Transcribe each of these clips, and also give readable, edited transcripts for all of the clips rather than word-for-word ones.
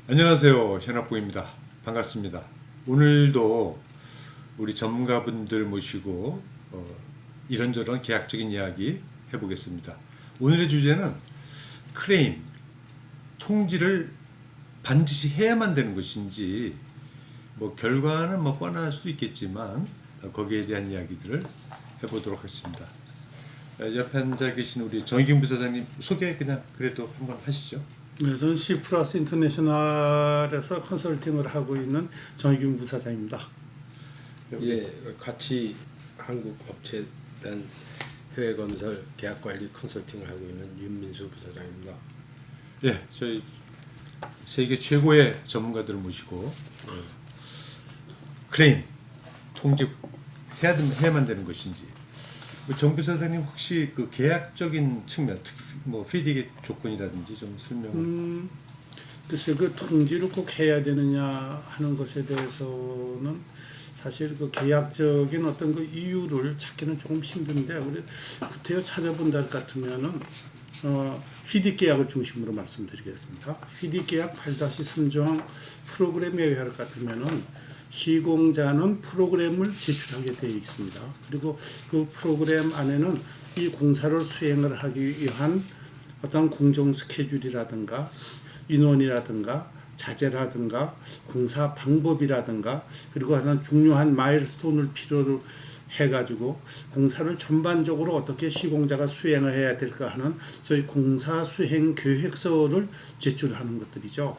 안녕하세요. 현학부입니다. 반갑습니다. 오늘도 우리 전문가분들 모시고 이런저런 계약적인 이야기 해보겠습니다. 오늘의 주제는 클레임, 통지를 반드시 해야만 되는 것인지 결과는 뻔할 수도 있겠지만 거기에 대한 이야기들을 해보도록 하겠습니다. 옆에 앉아 계신 우리 정의균 부사장님 소개 그냥 그래도 한번 하시죠. 네, 저는 C 플러스 인터내셔널에서 컨설팅을 하고 있는 정의균 부사장입니다. 예, 같이 한국 업체 단 해외 건설 계약 관리 컨설팅을 하고 있는 윤민수 부사장입니다. 예, 저희 세계 최고의 전문가들을 모시고 클레임, 통지 해야만 되는 것인지. 정 부사장님 혹시 그 계약적인 측면, 특히 피딩의 조건이라든지 좀 설명을. 글쎄 그 통지를 꼭 해야 되느냐 하는 것에 대해서는 사실 그 계약적인 어떤 그 이유를 찾기는 조금 힘든데 우리 구태여 찾아본다 할 것 같으면은 FIDIC 계약을 중심으로 말씀드리겠습니다. FIDIC 계약 8-3조항 프로그램에 의할 것 같으면은 시공자는 프로그램을 제출하게 되어 있습니다. 그리고 그 프로그램 안에는 이 공사를 수행을 하기 위한 어떤 공정 스케줄이라든가 인원이라든가 자재라든가 공사 방법이라든가 그리고 하나 중요한 마일스톤을 필요로 해가지고 공사를 전반적으로 어떻게 시공자가 수행을 해야 될까 하는 소위 공사 수행 계획서를 제출하는 것들이죠.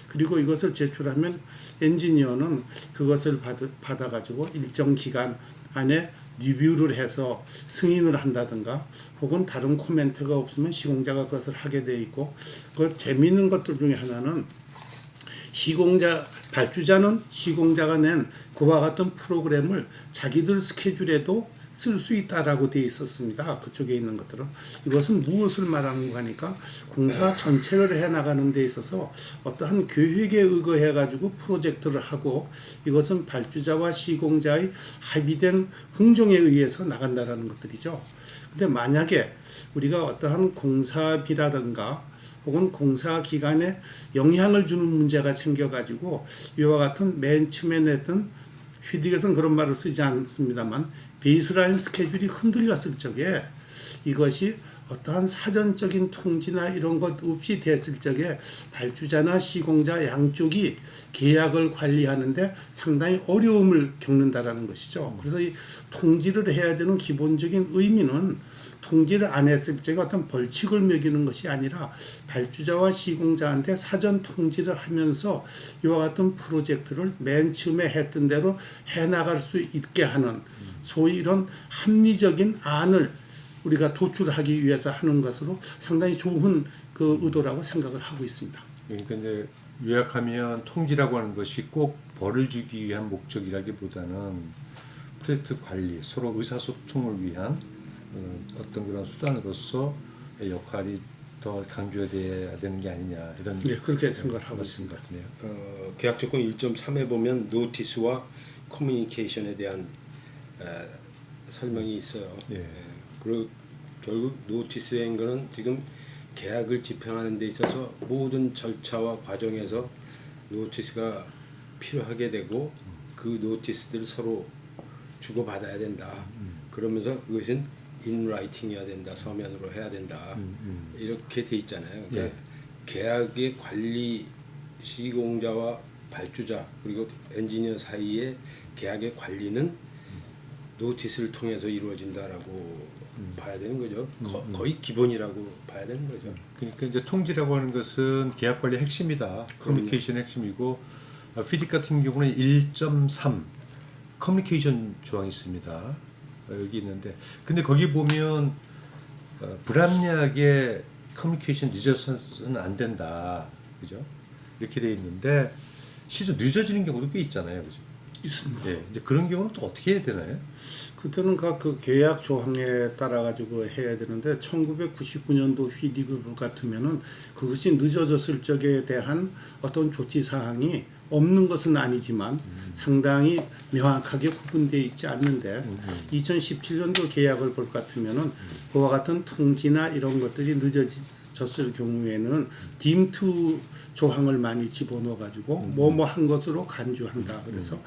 그리고 이것을 제출하면 엔지니어는 그것을 받아가지고 일정 기간 안에 리뷰를 해서 승인을 한다든가 혹은 다른 코멘트가 없으면 시공자가 그것을 하게 돼 있고 그 재미있는 것들 중에 하나는 발주자는 시공자가 낸 그와 같은 프로그램을 자기들 스케줄에도 쓸 수 있다라고 되어 있었습니다. 그쪽에 있는 것들은 이것은 무엇을 말하는가 하니까 공사 전체를 해나가는 데 있어서 어떠한 계획에 의거해 가지고 프로젝트를 하고 이것은 발주자와 시공자의 합의된 공정에 의해서 나간다라는 것들이죠. 근데 만약에 우리가 어떠한 공사비라든가 혹은 공사 기간에 영향을 주는 문제가 생겨가지고 이와 같은 맨 처음에 냈던 FIDIC에서는 그런 말을 쓰지 않습니다만 베이스라인 스케줄이 흔들렸을 적에 이것이 어떠한 사전적인 통지나 이런 것 없이 됐을 적에 발주자나 시공자 양쪽이 계약을 관리하는데 상당히 어려움을 겪는다라는 것이죠. 그래서 이 통지를 해야 되는 기본적인 의미는 통지를 안 했을 적에 어떤 벌칙을 매기는 것이 아니라 발주자와 시공자한테 사전 통지를 하면서 이와 같은 프로젝트를 맨 처음에 했던 대로 해나갈 수 있게 하는 소위 이런 합리적인 안을 우리가 도출하기 위해서 하는 것으로 상당히 좋은 그 의도라고 생각을 하고 있습니다. 그러니까 이제 요약하면 통지라고 하는 것이 꼭 벌을 주기 위한 목적이라기보다는 프로젝트 관리, 서로 의사소통을 위한 어떤 그런 수단으로서 역할이 더 강조돼야 되는 게 아니냐 이런 그렇게 생각을 하고 있습니다. 같네요. 계약 조건 1.3에 보면 노티스와 커뮤니케이션에 대한 설명이 있어요. 예. 그리고 결국 노티스인 거는 지금 계약을 집행하는 데 있어서 모든 절차와 과정에서 노티스가 필요하게 되고 그 노티스들을 서로 주고받아야 된다. 그러면서 그것은 in writing이어야 된다. 서면으로 해야 된다. 이렇게 돼 있잖아요. 그러니까 예. 계약의 관리 시공자와 발주자 그리고 엔지니어 사이의 계약의 관리는 노티스를 통해서 이루어진다라고 봐야 되는 거죠. 거의 기본이라고 봐야 되는 거죠. 그러니까 이제 통지라고 하는 것은 계약 관리의 핵심이다. 커뮤니케이션의 핵심이고 FIDIC 같은 경우는 1.3 커뮤니케이션 조항이 있습니다. 여기 있는데 근데 거기 보면 불합리하게 커뮤니케이션 늦어서는 안 된다. 그죠? 이렇게 돼 있는데 실제로 늦어지는 경우도 꽤 있잖아요. 그죠? 있습니다. 예. 이제 그런 경우는 또 어떻게 해야 되나요? 그때는 그 계약 조항에 따라 가지고 해야 되는데 1999년도 FIDIC 같으면은 그것이 늦어졌을 적에 대한 어떤 조치 사항이 없는 것은 아니지만 상당히 명확하게 구분되어 있지 않는데 2017년도 계약을 볼 것 같으면은 그와 같은 통지나 이런 것들이 늦어지 졌을 경우에는 딤투 조항을 많이 집어넣어 가지고 뭐뭐 한 것으로 간주한다. 그래서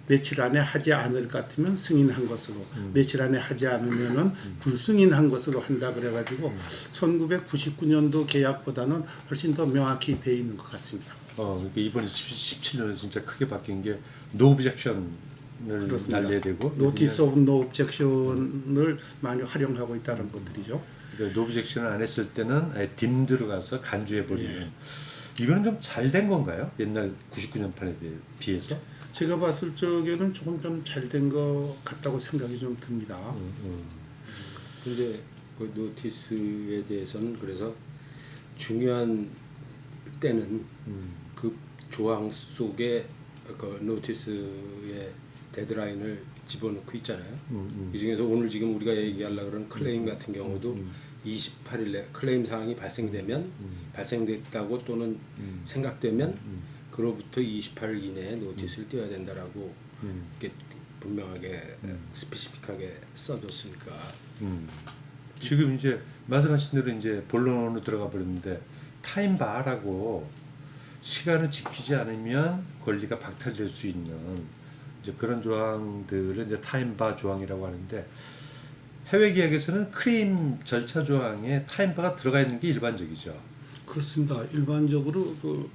며칠 안에 하지 않을 것 같으면 승인한 것으로, 며칠 안에 하지 않으면은 불승인한 것으로 한다. 그래가지고 1999년도 계약보다는 훨씬 더 명확히 돼 있는 것 같습니다. 그러니까 이번에 17년에 진짜 크게 바뀐 게 노 오브젝션을 날려야 되고 노티스 오브 노 옵젝션을 많이 활용하고 있다는 것들이죠. 그러니까 노 오브젝션을 안 했을 때는 아예 딤 들어가서 간주해 버리는. 이거는 좀 잘 된 건가요? 옛날 99년 판에 비해서? 제가 봤을 적에는 조금 좀 잘 된 것 같다고 생각이 좀 듭니다. 근데 그 노티스에 대해서는 그래서 중요한 때는 그 조항 속에 그 노티스의 데드라인을 집어넣고 있잖아요. 이 중에서 오늘 지금 우리가 얘기하려고 그러는 클레임 같은 경우도 28일에 클레임 사항이 발생되면 발생됐다고 또는 생각되면 그로부터 28일 이내에 노티스를 띄워야 된다라고 이렇게 분명하게 스페시픽하게 써뒀으니까 지금 이제 말씀하신 대로 이제 본론으로 들어가 버렸는데 타임바라고 시간을 지키지 않으면 권리가 박탈될 수 있는 이제 그런 조항들을 이제 타임바 조항이라고 하는데 해외 계약에서는 클레임 절차 조항에 타임바가 들어가 있는 게 일반적이죠. 그렇습니다. 일반적으로 그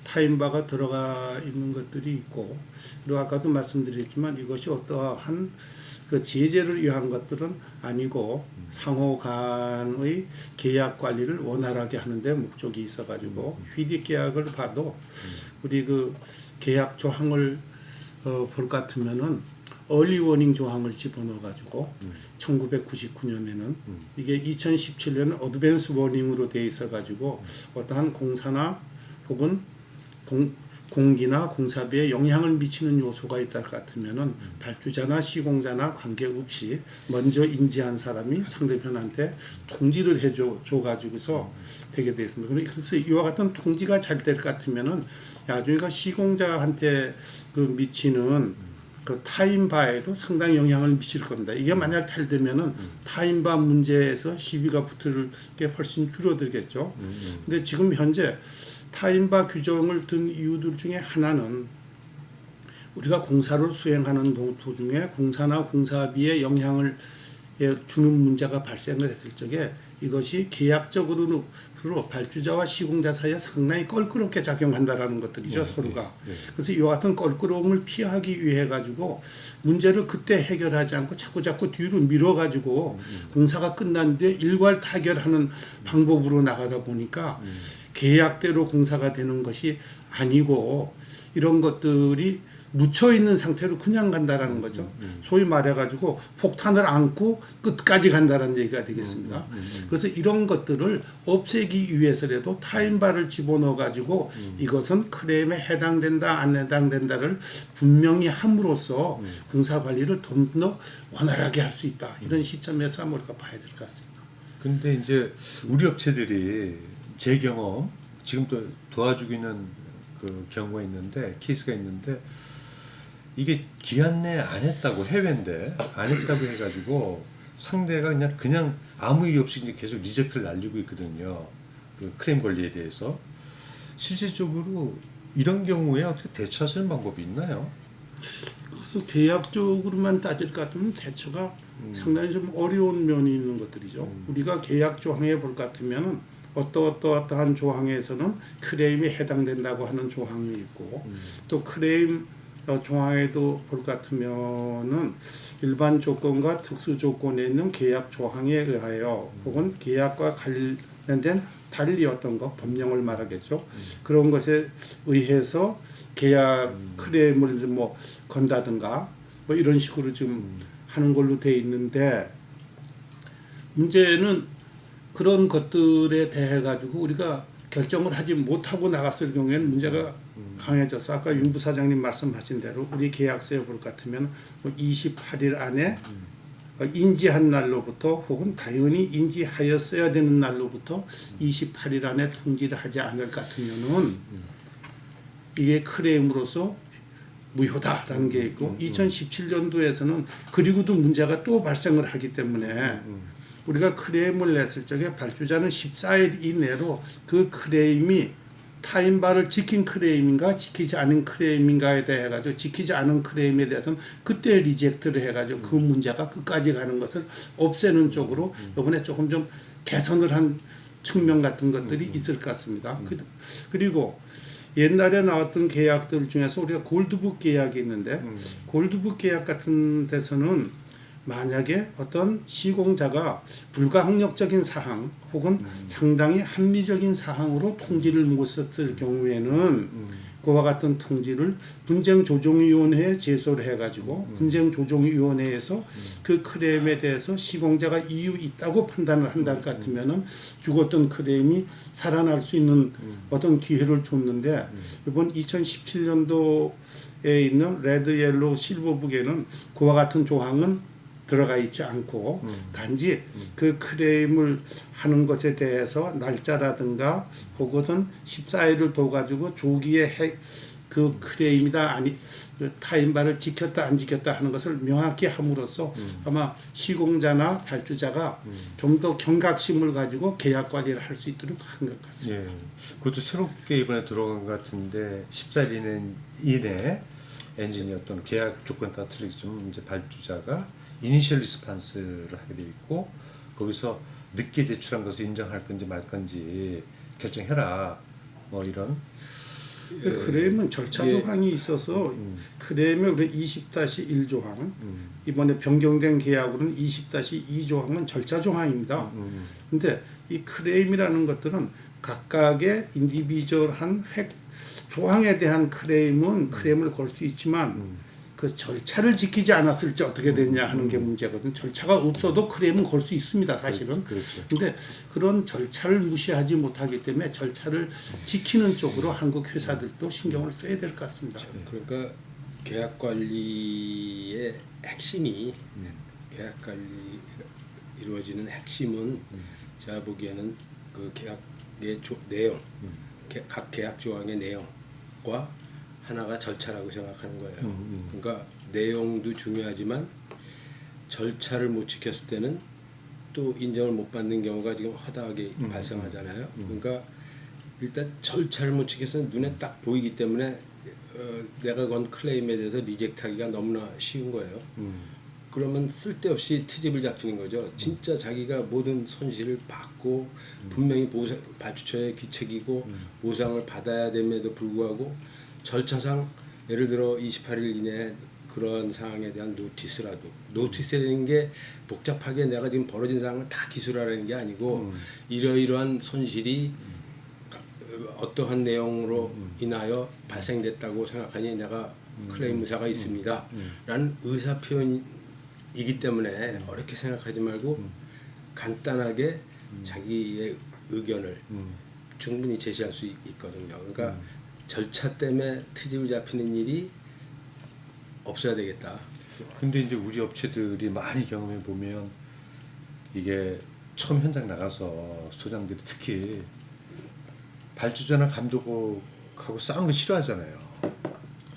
타임바가 들어가 있는 것들이 있고, 그리고 아까도 말씀드렸지만 이것이 어떠한 그 제재를 위한 것들은 아니고 상호 간의 계약 관리를 원활하게 하는데 목적이 있어가지고 휘디 계약을 봐도 우리 그 계약 조항을 볼 것 같으면은 얼리 워닝 조항을 집어넣어가지고 1999년에는 이게 2017년은 어드밴스 워닝으로 돼 있어가지고 어떠한 공사나 혹은 공기나 공사비에 영향을 미치는 요소가 있다 같으면은 발주자나 시공자나 관계없이 먼저 인지한 사람이 상대편한테 통지를 해줘가지고서 되게 돼 있습니다. 그래서 이와 같은 통지가 잘 될 것 같으면은 나중에 시공자한테 그 미치는 그 타임바에도 상당히 영향을 미칠 겁니다. 이게 만약 잘 되면은 타임바 문제에서 시비가 붙을 게 훨씬 줄어들겠죠. 근데 지금 현재 타임바 규정을 둔 이유들 중에 하나는 우리가 공사를 수행하는 도중에 공사나 공사비에 영향을 주는 문제가 발생을 했을 적에 이것이 계약적으로 발주자와 시공자 사이에 상당히 껄끄럽게 작용한다라는 것들이죠. 서로가. 그래서 이와 같은 껄끄러움을 피하기 위해 가지고 문제를 그때 해결하지 않고 자꾸 뒤로 밀어가지고 공사가 끝난 뒤에 일괄 타결하는 방법으로 나가다 보니까 계약대로 공사가 되는 것이 아니고 이런 것들이 묻혀 있는 상태로 그냥 간다라는 거죠. 소위 말해가지고 폭탄을 안고 끝까지 간다는 얘기가 되겠습니다. 그래서 이런 것들을 없애기 위해서라도 타임바를 집어넣어가지고 이것은 클레임에 해당된다 안 해당된다를 분명히 함으로써 공사 관리를 좀 더 원활하게 할 수 있다. 이런 시점에서 한번 우리가 봐야 될 것 같습니다. 근데 이제 우리 업체들이 제 경험 지금도 도와주고 있는 그 경우가 있는데 케이스가 있는데 이게 기한 내에 안 했다고 해외인데 안 했다고 해가지고 상대가 그냥 아무 이유 없이 이제 계속 리젝트를 날리고 있거든요. 그 클레임 권리에 대해서 실질적으로 이런 경우에 어떻게 대처하시는 방법이 있나요? 그래서 계약적으로만 따질 것 같으면 대처가 상당히 좀 어려운 면이 있는 것들이죠. 우리가 계약 조항에 볼 것 같으면 어떠한 조항에서는 클레임이 해당된다고 하는 조항이 있고 또 클레임 조항에도 볼 것 같으면은 일반 조건과 특수 조건에 있는 계약 조항에 의하여 혹은 계약과 관련된 달리 어떤 거 법령을 말하겠죠. 그런 것에 의해서 계약 클레임을 뭐 건다든가 뭐 이런 식으로 좀 하는 걸로 돼 있는데 문제는 그런 것들에 대해 가지고 우리가 결정을 하지 못하고 나갔을 경우에는 문제가 강해져서 아까 윤 부사장님 말씀하신 대로 우리 계약서에 볼 것 같으면 뭐 28일 안에 인지한 날로부터 혹은 당연히 인지하였어야 되는 날로부터 28일 안에 통지를 하지 않을 것 같으면은 이게 클레임으로서 무효다라는 게 있고 2017년도에서는 그리고도 문제가 또 발생을 하기 때문에 우리가 클레임을 냈을 적에 발주자는 14일 이내로 그 클레임이 타임바를 지킨 클레임인가 지키지 않은 클레임인가에 대해 가지고 지키지 않은 클레임에 대해서는 그때 리젝트를 해가지고 그 문제가 끝까지 가는 것을 없애는 쪽으로 이번에 조금 좀 개선을 한 측면 같은 것들이 있을 것 같습니다. 그리고 옛날에 나왔던 계약들 중에서 우리가 골드북 계약이 있는데 골드북 계약 같은 데서는 만약에 어떤 시공자가 불가항력적인 사항 혹은 상당히 합리적인 사항으로 통지를 묻었을 경우에는 그와 같은 통지를 분쟁조정위원회에 제소를 해가지고 분쟁조정위원회에서 그 클레임에 대해서 시공자가 이유 있다고 판단을 한다 같으면은 죽었던 클레임이 살아날 수 있는 어떤 기회를 줬는데 이번 2017년도에 있는 레드, 옐로우, 실버북에는 그와 같은 조항은 들어가 있지 않고 단지 그 클레임을 하는 것에 대해서 날짜라든가 혹은 14일을 둬 가지고 조기에 그 클레임이다 아니 그 타임바를 지켰다 안 지켰다 하는 것을 명확히 함으로써 아마 시공자나 발주자가 좀 더 경각심을 가지고 계약 관리를 할 수 있도록 한 것 같습니다. 예, 그것도 새롭게 이번에 들어간 것 같은데 14일 이내 엔진이 어떤 계약 조건 다 틀리지만 이제 발주자가 이니셜 리스판스를 하게 돼 있고 거기서 늦게 제출한 것을 인정할 건지 말 건지 결정해라 뭐 이런 클레임은 절차 조항이 있어서 클레임에 우리 20-1 조항 이번에 변경된 계약으로는 20-2 조항은 절차 조항입니다. 근데 이 클레임이라는 것들은 각각의 인디비주얼한 조항에 대한 클레임을 걸 수 있지만 그 절차를 지키지 않았을 때 어떻게 되냐 하는 게 문제거든. 절차가 없어도 클레임은 걸 수 있습니다, 사실은. 그렇죠. 근데 그런 절차를 무시하지 못하기 때문에 절차를 지키는 쪽으로 한국 회사들도 신경을 써야 될 것 같습니다. 그러니까 계약 관리의 핵심이 계약 관리가 이루어지는 핵심은 제가 보기에는 그 계약의 내용, 각 계약 조항의 내용과 하나가 절차라고 생각하는 거예요. 그러니까 내용도 중요하지만 절차를 못 지켰을 때는 또 인정을 못 받는 경우가 지금 허다하게 발생하잖아요. 그러니까 일단 절차를 못 지켜서 눈에 딱 보이기 때문에 내가 건 클레임에 대해서 리젝트하기가 너무나 쉬운 거예요. 그러면 쓸데없이 트집을 잡히는 거죠. 진짜 자기가 모든 손실을 받고 분명히 발주처의 귀책이고 보상을 받아야 됨에도 불구하고 절차상 예를 들어 28일 이내에 그러한 상황에 대한 노티스라는 게 복잡하게 내가 지금 벌어진 상황을 다 기술하라는 게 아니고 이러이러한 손실이 어떠한 내용으로 인하여 발생됐다고 생각하니 내가 클레임 의사가 있습니다 라는 의사 표현이기 때문에 어렵게 생각하지 말고 간단하게 자기의 의견을 충분히 제시할 수 있거든요. 그러니까 절차 때문에 트집을 잡히는 일이 없어야 되겠다. 근데 이제 우리 업체들이 많이 경험해 보면 이게 처음 현장 나가서 소장들이 특히 발주자나 감독하고 싸우는 거 싫어하잖아요.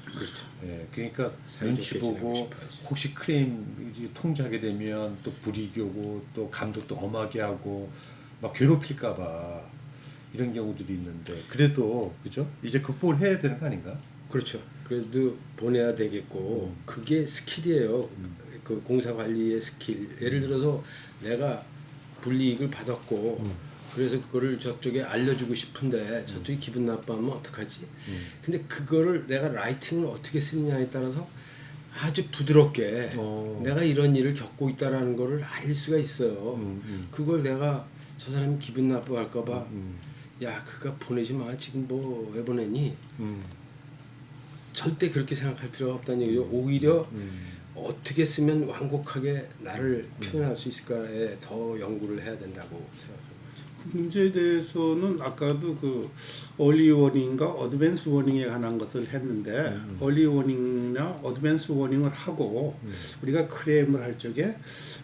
그렇죠. 예, 그러니까 사이좋게 눈치 보고 지내고 싶어야지. 혹시 클레임 통지하게 되면 또 불이익이 오고 또 감독도 엄하게 하고 막 괴롭힐까봐 이런 경우들이 있는데 그래도 그죠? 이제 극복을 해야 되는 거 아닌가? 그렇죠. 그래도 보내야 되겠고 그게 스킬이에요. 그 공사 관리의 스킬. 예를 들어서 내가 불이익을 받았고 그래서 그거를 저쪽에 알려주고 싶은데 저쪽이 기분 나빠하면 어떡하지? 근데 그거를 내가 라이팅을 어떻게 쓰느냐에 따라서 아주 부드럽게 내가 이런 일을 겪고 있다라는 거를 알 수가 있어요. 그걸 내가 저 사람이 기분 나빠할까봐 야 그거 보내지 마 지금 뭐 왜 보내니? 절대 그렇게 생각할 필요가 없다는 얘기죠. 오히려 어떻게 쓰면 완곡하게 나를 표현할 수 있을까에 더 연구를 해야 된다고 생각합니다. 그 문제에 대해서는 아까도 그 얼리 워닝과 어드밴스 워닝에 관한 것을 했는데 얼리 워닝이나 어드밴스 워닝을 하고 우리가 클레임을 할 적에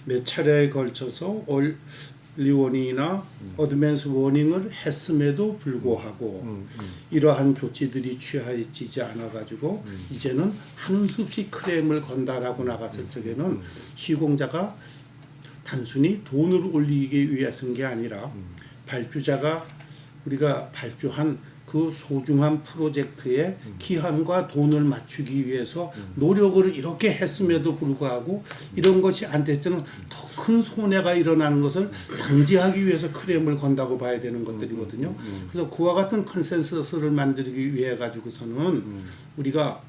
몇 차례에 걸쳐서 얼리 워닝이나 어드밴스 워닝을 했음에도 불구하고 이러한 조치들이 취하지지 않아 가지고 이제는 하는 수 없이 클레임을 건다라고 나갔을 적에는 시공자가 단순히 돈을 올리기 위해서인 게 아니라 발주자가 우리가 발주한 그 소중한 프로젝트에 기한과 돈을 맞추기 위해서 노력을 이렇게 했음에도 불구하고 이런 것이 안 됐을 때는 더 큰 손해가 일어나는 것을 방지하기 위해서 크레임을 건다고 봐야 되는 것들이거든요. 그래서 그와 같은 컨센서스를 만들기 위해 가지고서는 우리가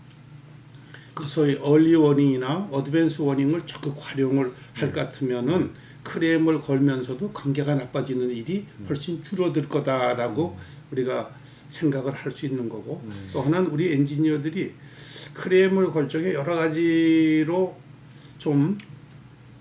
그 소위 얼리 워닝이나 어드밴스 워닝을 적극 활용을 할 것 같으면은 크레임을 걸면서도 관계가 나빠지는 일이 훨씬 줄어들 거다라고 우리가 생각을 할 수 있는 거고, 또 하나는 우리 엔지니어들이 크레임을 걸 적에 여러 가지로 좀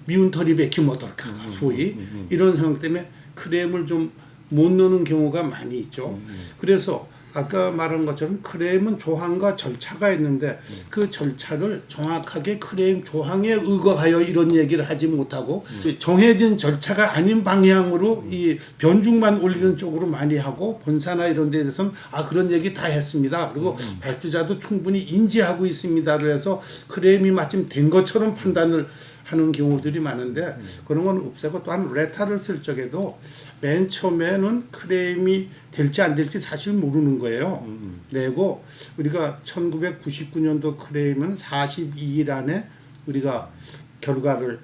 미운 털이 베끼면 어떨까, 소위 이런 생각 때문에 크레임을 좀 못 넣는 경우가 많이 있죠. 그래서 아까 말한 것처럼 크레임은 조항과 절차가 있는데 그 절차를 정확하게 크레임 조항에 의거하여 이런 얘기를 하지 못하고 정해진 절차가 아닌 방향으로 이 변죽만 올리는 쪽으로 많이 하고 본사나 이런 데에 대해서는 그런 얘기 다 했습니다. 그리고 발주자도 충분히 인지하고 있습니다. 그래서 크레임이 마침 된 것처럼 판단을 하는 경우들이 많은데 그런 건 없애고, 또한 레타를 쓸 적에도 맨 처음에는 크레임이 될지 안 될지 사실 모르는 거예요. 내고 우리가 1999년도 크레임은 42일 안에 우리가 결과를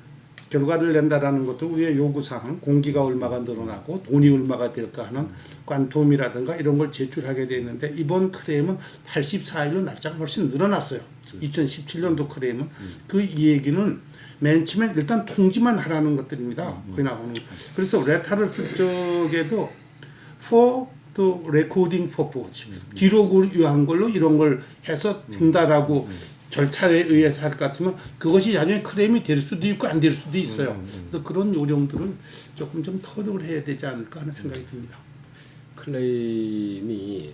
낸다라는 것도 우리의 요구사항, 공기가 얼마가 늘어나고 돈이 얼마가 될까 하는 퀀텀이라든가 이런 걸 제출하게 돼 있는데, 이번 크레임은 84일로 날짜가 훨씬 늘어났어요. 2017년도 크레임은. 그 얘기는 맨 처음에 일단 통지만 하라는 것들입니다. 거기 나오는. 그래서 레타를 쓸 적에도 for the recording purpose, 기록을 위한 걸로 이런 걸 해서 준다라고 절차에 의해서 할 것 같으면 그것이 나중에 크레임이 될 수도 있고 안 될 수도 있어요. 그래서 그런 요령들을 조금 좀 터득을 해야 되지 않을까 하는 생각이 듭니다. 클레임이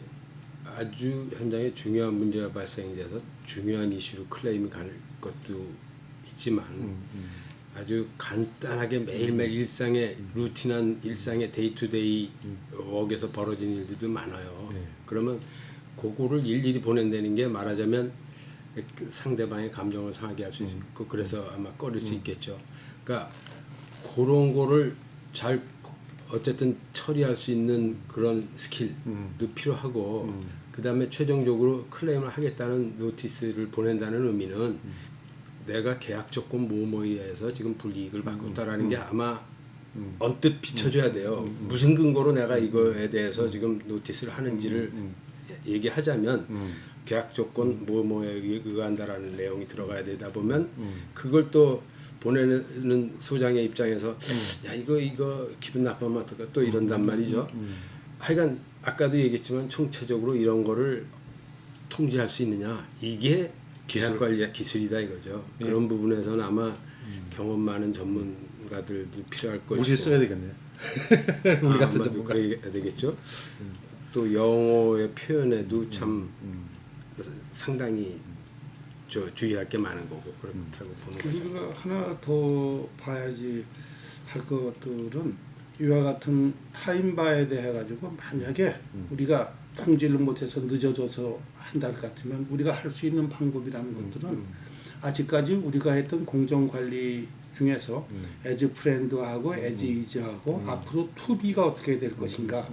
아주 현장에 중요한 문제가 발생이 돼서 중요한 이슈로 클레임이 갈 것도 있지만 아주 간단하게 매일매일 일상의 루틴한 일상의 데이투데이 웍에서 벌어지는 일들도 많아요. 그러면 그거를 일일이 보낸다는 게 말하자면 그 상대방의 감정을 상하게 할 수 있고 그래서 아마 꺼릴 수 있겠죠. 그러니까 그런 거를 잘 어쨌든 처리할 수 있는 그런 스킬도 필요하고, 그 다음에 최종적으로 클레임을 하겠다는 노티스를 보낸다는 의미는 내가 계약 조건 뭐뭐에 의해서 지금 불이익을 받고 있다라는 게 아마 언뜻 비춰줘야 돼요. 무슨 근거로 내가 이거에 대해서 지금 노티스를 하는지를 얘기하자면 계약 조건 뭐뭐에 의한다라는 내용이 들어가야 되다 보면 그걸 또 보내는 소장의 입장에서 야 이거 기분 나쁘면 어떨까 또 이런단 말이죠. 하여간 아까도 얘기했지만 총체적으로 이런 거를 통제할 수 있느냐, 이게 계약 관리 기술이다 이거죠. 그런 부분에서는 아마 경험 많은 전문가들도 필요할 것이고 우리 써야 되겠네요. 우리 같은 전문가 그래야 되겠죠. 또 영어의 표현에도 참 상당히 주의할 게 많은 거고 그렇다고 보는 거죠. 우리가 하나 더 봐야지 할 것들은 이와 같은 타임바에 대해 가지고 만약에 우리가 통제를 못해서 늦어져서 한달 같으면 우리가 할 수 있는 방법이라는 것들은 아직까지 우리가 했던 공정관리 중에서 에즈 프렌드하고 에즈 이즈하고 앞으로 투비가 어떻게 될 것인가,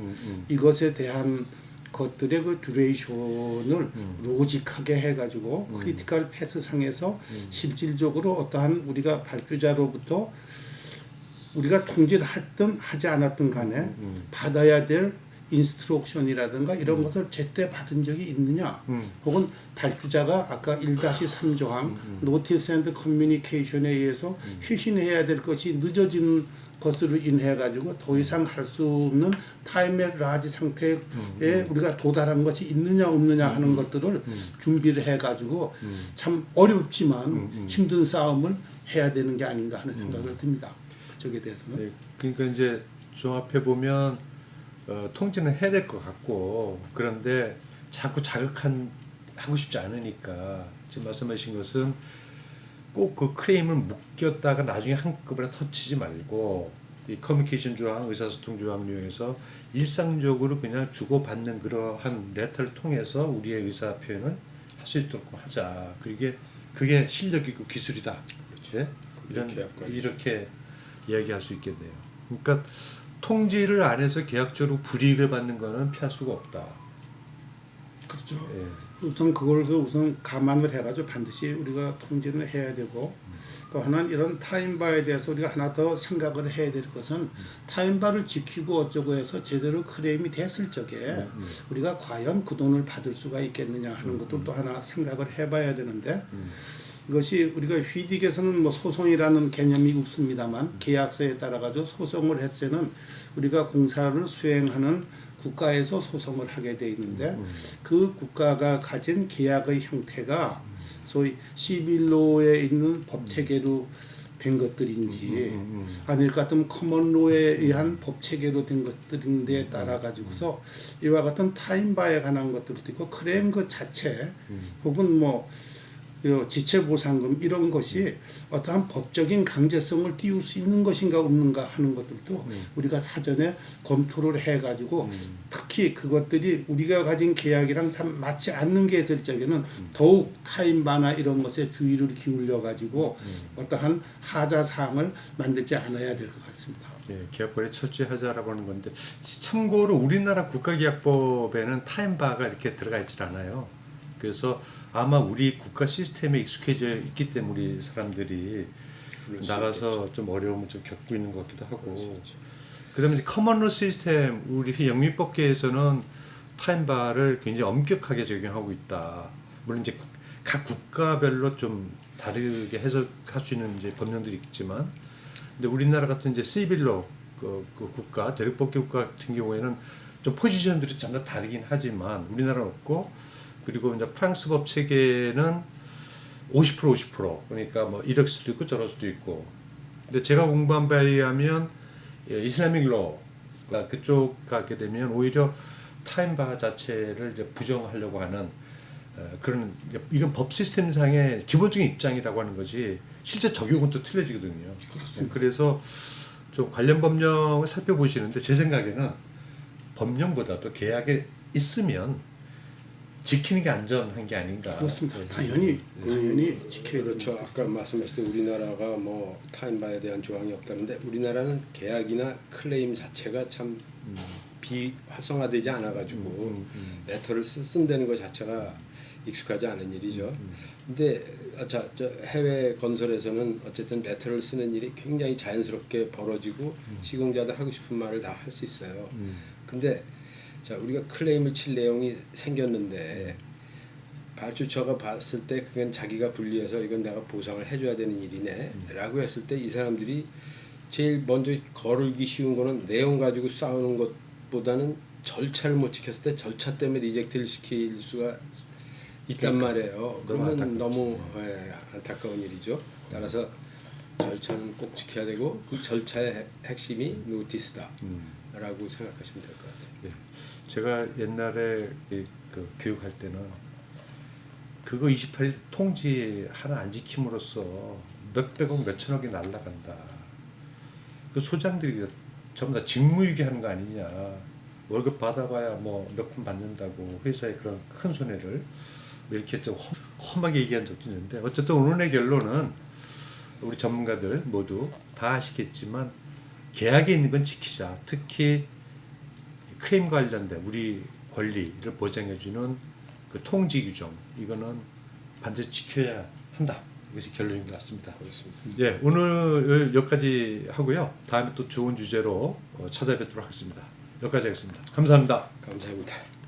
이것에 대한 것들의 그 듀레이션을 로직하게 해가지고 크리티컬 패스 상에서 실질적으로 어떠한 우리가 발주자로부터 우리가 통제를 했든 하지 않았든 간에 받아야 될 인스트럭션이라든가 이런 것을 제때 받은 적이 있느냐, 혹은 발주자가 아까 1-3조항 노티스 앤드 커뮤니케이션에 의해서 회신해야 될 것이 늦어지는 것으로 인해 가지고 더 이상 할 수 없는 타임의 라지 상태에 우리가 도달한 것이 있느냐 없느냐 하는 것들을 준비를 해 가지고 참 어렵지만 힘든 싸움을 해야 되는 게 아닌가 하는 생각을 듭니다. 그쪽에 대해서는. 네, 그러니까 이제 종합해 보면 통제는 해야 될 것 같고, 그런데 자꾸 하고 싶지 않으니까 지금 말씀하신 것은 꼭 그 크레임을 묶였다가 나중에 한꺼번에 터치지 말고 이 커뮤니케이션 조항, 의사소통 조항 이용해서 일상적으로 그냥 주고받는 그러한 레터를 통해서 우리의 의사 표현을 할 수 있도록 그게 실력이고 기술이다. 그렇지? 이렇게 이야기할 수 있겠네요. 그러니까 통지를 안 해서 계약적으로 불이익을 받는 거는 피할 수가 없다. 그렇죠. 예. 우선 그걸 우선 감안을 해가지고 반드시 우리가 통지를 해야 되고 또 하나는 이런 타임바에 대해서 우리가 하나 더 생각을 해야 될 것은 타임바를 지키고 어쩌고 해서 제대로 클레임이 됐을 적에 우리가 과연 그 돈을 받을 수가 있겠느냐 하는 것도 또 하나 생각을 해봐야 되는데 이것이 우리가 휘딕에서는 뭐 소송이라는 개념이 없습니다만 계약서에 따라 가지고 소송을 했을 때는 우리가 공사를 수행하는 국가에서 소송을 하게 돼 있는데 그 국가가 가진 계약의 형태가 소위 시빌로에 있는 법 체계로 된 것들인지 아닐 것 같으면 커먼로에 의한 법 체계로 된 것들인데 따라 가지고서 이와 같은 타임바에 관한 것들도 있고 클레임 그 자체 혹은 뭐 지체보상금 이런 것이 어떠한 법적인 강제성을 띄울 수 있는 것인가 없는가 하는 것들도 우리가 사전에 검토를 해가지고 특히 그것들이 우리가 가진 계약이랑 참 맞지 않는 게 있을 적에는 더욱 타임바나 이런 것에 주의를 기울여 가지고 어떠한 하자 사항을 만들지 않아야 될 것 같습니다. 예, 계약권에 철저하자라고 하는 건데 참고로 우리나라 국가계약법에는 타임바가 이렇게 들어가 있질 않아요. 그래서 아마 우리 국가 시스템에 익숙해져 있기 때문에 우리 사람들이 나가서 좀 어려움을 좀 겪고 있는 것 같기도 하고 그다음에 이제 커먼로 시스템 우리 영미법계에서는 타임바를 굉장히 엄격하게 적용하고 있다. 물론 이제 각 국가별로 좀 다르게 해석할 수 있는 이제 법령들이 있지만 근데 우리나라 같은 이제 시빌로 그 국가 대륙법계 국가 같은 경우에는 좀 포지션들이 전혀 다르긴 하지만 우리나라는 없고 그리고 이제 프랑스 법 체계는 50% 그러니까 뭐 이럴 수도 있고 저럴 수도 있고. 근데 제가 공부한 바에 의하면 이슬라믹 로가 그쪽 가게 되면 오히려 타임바 자체를 이제 부정하려고 하는 그런 이건 법 시스템상의 기본적인 입장이라고 하는 거지 실제 적용은 또 틀려지거든요. 그렇습니다. 그래서 좀 관련 법령을 살펴보시는데 제 생각에는 법령보다도 계약에 있으면 지키는 게 안전한 게 아닌가. 그렇습니다. 당연히 지켜야 그렇죠. 됩니다. 아까 말씀하실 때 우리나라가 뭐 타임바에 대한 조항이 없다는데 우리나라는 계약이나 클레임 자체가 참 비활성화되지 않아가지고 레터를 쓴다는 것 자체가 익숙하지 않은 일이죠. 근데 저 해외 건설에서는 어쨌든 레터를 쓰는 일이 굉장히 자연스럽게 벌어지고 시공자들 하고 싶은 말을 다 할 수 있어요. 근데 자 우리가 클레임을 칠 내용이 생겼는데 발주처가 봤을 때 그건 자기가 불리해서 이건 내가 보상을 해줘야 되는 일이네 라고 했을 때 이 사람들이 제일 먼저 거르기 쉬운 거는 내용 가지고 싸우는 것보다는 절차를 못 지켰을 때 절차 때문에 리젝트를 시킬 수가 있단 말이에요. 그러면 너무 안타까운 일이죠. 따라서 절차는 꼭 지켜야 되고 그 절차의 핵심이 노티스다 라고 생각하시면 될 것 같아요. 예. 제가 옛날에 그 교육할 때는 그거 28일 통지 하나 안 지킴으로써 몇백억 몇천억이 날라간다. 그 소장들이 전부 다 직무유기하는 거 아니냐. 월급 받아봐야 뭐 몇 푼 받는다고 회사의 그런 큰 손해를 이렇게 좀 험하게 얘기한 적도 있는데 어쨌든 오늘의 결론은 우리 전문가들 모두 다 아시겠지만 계약에 있는 건 지키자. 특히 클레임 관련된 우리 권리를 보장해주는 그 통지 규정 이거는 반드시 지켜야 한다. 이것이 결론인 것 같습니다. 그렇습니다. 예, 오늘 여기까지 하고요. 다음에 또 좋은 주제로 찾아뵙도록 하겠습니다. 여기까지 하겠습니다. 감사합니다. 감사합니다.